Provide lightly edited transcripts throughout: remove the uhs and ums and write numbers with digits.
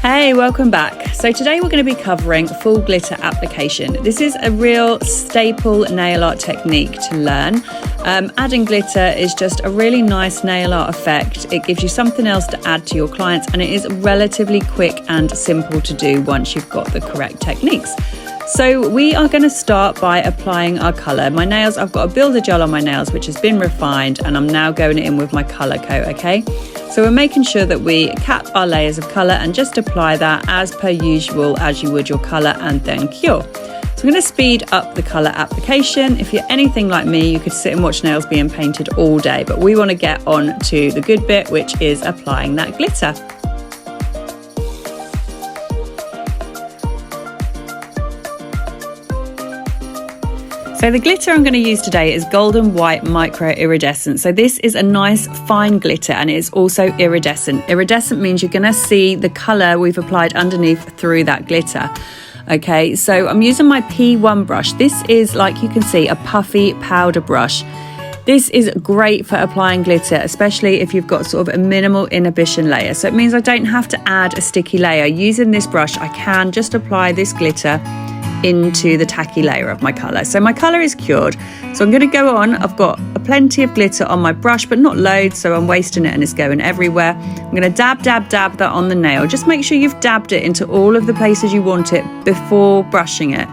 Hey, welcome back. So today we're going to be covering full glitter application. This is a real staple nail art technique to learn. Adding glitter is just a really nice nail art effect. It gives you something else to add to your clients, and it is relatively quick and simple to do once you've got the correct techniques. So we are going to start by applying our colour. My nails, I've got a builder gel on my nails which has been refined, and I'm now going in with my colour coat, okay? So we're making sure that we cap our layers of colour and just apply that as per usual as you would your colour and then cure. So I'm going to speed up the colour application. If you're anything like me, you could sit and watch nails being painted all day, but we want to get on to the good bit, which is applying that glitter. So the glitter I'm going to use today is golden white micro iridescent. So this is a nice fine glitter, and it's also iridescent. Iridescent means you're going to see the colour we've applied underneath through that glitter. Okay, so I'm using my P1 brush. This is, like you can see, a puffy powder brush. This is great for applying glitter, especially if you've got sort of a minimal inhibition layer. So it means I don't have to add a sticky layer. Using this brush, I can just apply this glitter into the tacky layer of my colour. So my colour is cured, so I'm going to go on. I've got plenty of glitter on my brush, but not loads, so I'm wasting it and it's going everywhere. I'm going to dab that on the nail. Just make sure you've dabbed it into all of the places you want it before brushing it.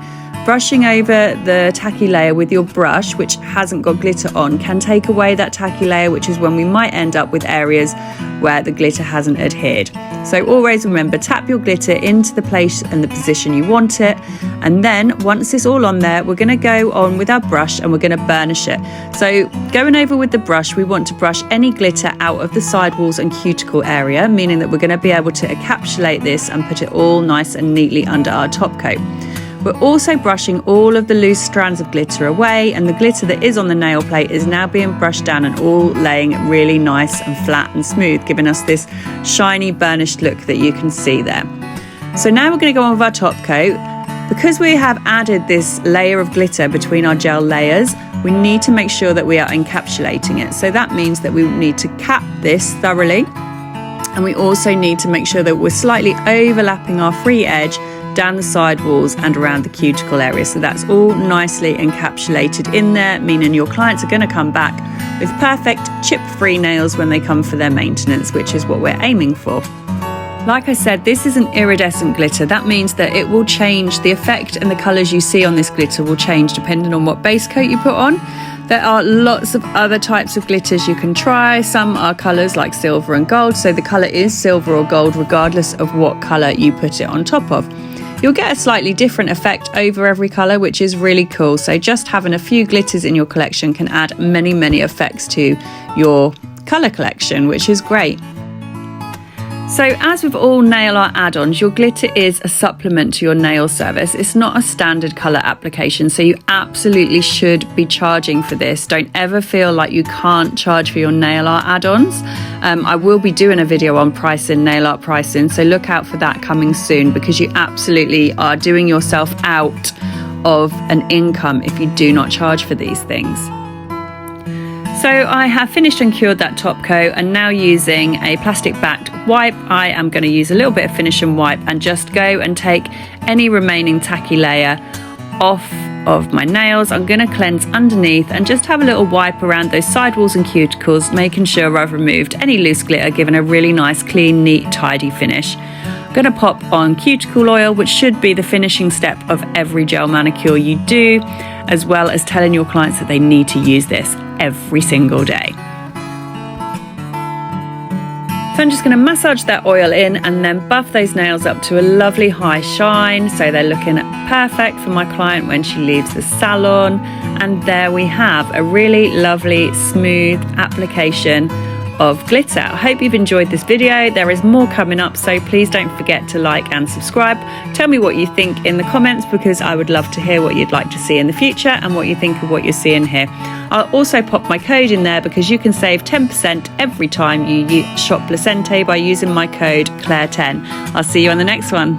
Brushing over the tacky layer with your brush, which hasn't got glitter on, can take away that tacky layer, which is when we might end up with areas where the glitter hasn't adhered. So always remember, tap your glitter into the place and the position you want it, and then once it's all on there, we're going to go on with our brush and we're going to burnish it. So going over with the brush, we want to brush any glitter out of the sidewalls and cuticle area, meaning that we're going to be able to encapsulate this and put it all nice and neatly under our top coat. We're also brushing all of the loose strands of glitter away, and the glitter that is on the nail plate is now being brushed down and all laying really nice and flat and smooth, giving us this shiny burnished look that you can see there. So now we're going to go on with our top coat. Because we have added this layer of glitter between our gel layers, we need to make sure that we are encapsulating it. So that means that we need to cap this thoroughly, and we also need to make sure that we're slightly overlapping our free edge down the side walls and around the cuticle area. So that's all nicely encapsulated in there, meaning your clients are going to come back with perfect chip-free nails when they come for their maintenance, which is what we're aiming for. Like I said, this is an iridescent glitter. That means that it will change, the effect and the colours you see on this glitter will change depending on what base coat you put on. There are lots of other types of glitters you can try. Some are colours like silver and gold, so the colour is silver or gold regardless of what colour you put it on top of. You'll get a slightly different effect over every colour, which is really cool. So just having a few glitters in your collection can add many, many effects to your colour collection, which is great. So as with all nail art add-ons, your glitter is a supplement to your nail service. It's not a standard colour application, so you absolutely should be charging for this. Don't ever feel like you can't charge for your nail art add-ons. I will be doing a video on pricing, nail art pricing, so look out for that coming soon, because you absolutely are doing yourself out of an income if you do not charge for these things. So I have finished and cured that top coat, and now using a plastic backed wipe, I am going to use a little bit of finish and wipe and just go and take any remaining tacky layer off of my nails. I'm going to cleanse underneath and just have a little wipe around those sidewalls and cuticles, making sure I've removed any loose glitter, giving a really nice, clean, neat, tidy finish. I'm going to pop on cuticle oil, which should be the finishing step of every gel manicure you do, as well as telling your clients that they need to use this every single day. So I'm just going to massage that oil in and then buff those nails up to a lovely high shine, so they're looking perfect for my client when she leaves the salon. And there we have a really lovely smooth application of glitter. I hope you've enjoyed this video. There is more coming up, so please don't forget to like and subscribe. Tell me what you think in the comments, because I would love to hear what you'd like to see in the future and what you think of what you're seeing here. I'll also pop my code in there, because you can save 10% every time you shop Lecenté by using my code Claire10. I'll see you on the next one.